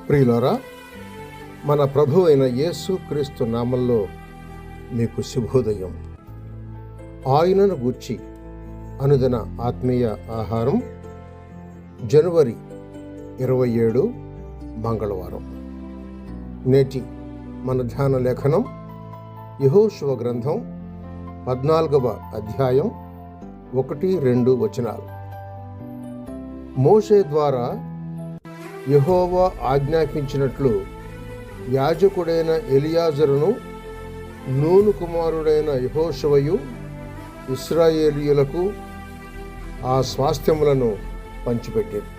ప్రియులారా, మన ప్రభు అయిన యేసు క్రీస్తు నామంలో మీకు శుభోదయం. ఆయనను గూర్చి అనుదిన ఆత్మీయ ఆహారం, జనవరి 27 మంగళవారం. నేటి మన ధ్యాన లేఖనం యెహోషువ గ్రంథం 14వ అధ్యాయం 1-2 వచనాలు. మోషే ద్వారా యెహోవా ఆజ్ఞాపించినట్లు యాజకుడైన ఎలియాజరును, నూను కుమారుడైన యెహోషువయు ఇశ్రాయేలీయులకు ఆ స్వాస్థ్యములను పంచిపెట్టారు.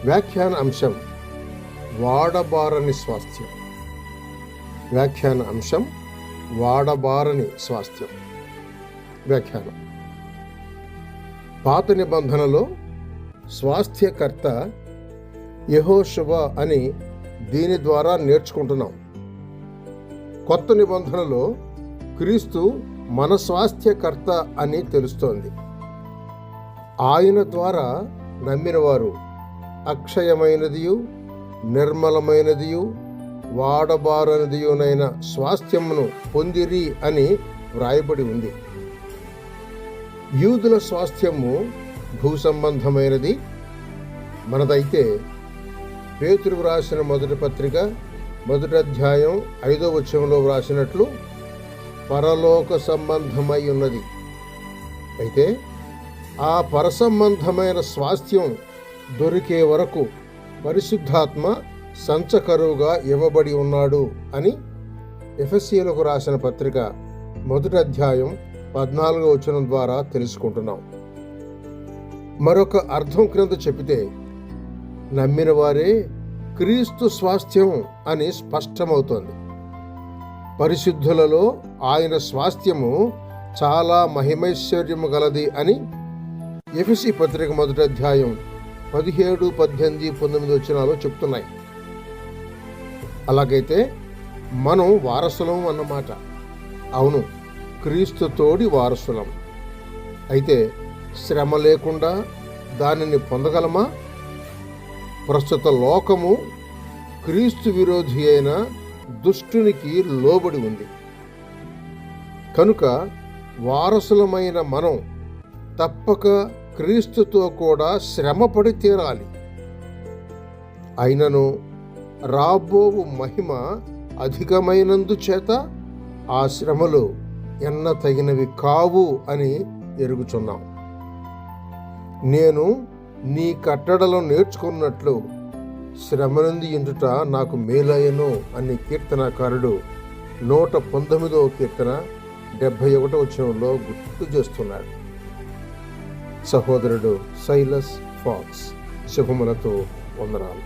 వ్యాఖ్యాన అంశం: వాడబారని స్వాస్థ్యం. వ్యాఖ్యాన అంశం: వాడబారని స్వాస్థ్యం. వ్యాఖ్యానం: పాత నిబంధనలో స్వాస్థ్యకర్త యెహోషువ అని దీని ద్వారా నేర్చుకుంటున్నాం. కొత్త నిబంధనలో క్రీస్తు మన స్వాస్థ్యకర్త అని తెలుస్తోంది. ఆయన ద్వారా నమ్మిన వారు అక్షయమైనదియు, నిర్మలమైనదియు, వాడబారనిదియునైన స్వాస్థ్యమును పొందిరి అని వ్రాయబడి ఉంది. యూదుల స్వాస్థ్యము భూ సంబంధమైనది. మనదైతే పేతురు వ్రాసిన మొదటి పత్రిక 1వ అధ్యాయం 5వ వచనంలో వ్రాసినట్లు పరలోక సంబంధమై ఉన్నది. అయితే ఆ పరసంబంధమైన స్వాస్థ్యం దొరికే వరకు పరిశుద్ధాత్మ సంచకరువుగా ఇవ్వబడి ఉన్నాడు అని ఎఫెసీయులకు రాసిన పత్రిక 1వ అధ్యాయం 14వ వచనం ద్వారా తెలుసుకుంటున్నాం. మరొక అర్థం క్రింద చెబితే, నమ్మిన వారే క్రీస్తు స్వాస్థ్యం అని స్పష్టమవుతోంది. పరిశుద్ధులలో ఆయన స్వాస్థ్యము చాలా మహిమైశ్వర్యము గలది అని ఎఫెసీ పత్రిక 1వ అధ్యాయం 17, 18, 19 వచనాలు చెప్తున్నాయి. అలాగైతే మనం వారసులం అన్నమాట. అవును, క్రీస్తు తోడి వారసులం. అయితే శ్రమ లేకుండా దానిని పొందగలమా? ప్రస్తుత లోకము క్రీస్తు విరోధి అయిన దుష్టునికి లోబడి ఉంది. కనుక వారసులమైన మనం తప్పక క్రీస్తుతో కూడా శ్రమపడి తీరాలి. అయినను రాబోవు మహిమ అధికమైనందుచేత ఆ శ్రమలు ఎన్న తగినవి కావు అని ఎరుగుచున్నాం. నేను నీ కట్టడలను నేర్చుకున్నట్లు శ్రమనుంది ఇంటుట నాకు మేలయను అని కీర్తనాకారుడు 119వ కీర్తన 71వ వచనంలో గుర్తు చేస్తున్నాడు. సహోదరుడు సైలస్ ఫాక్స్. శుభములతో వందనాలు.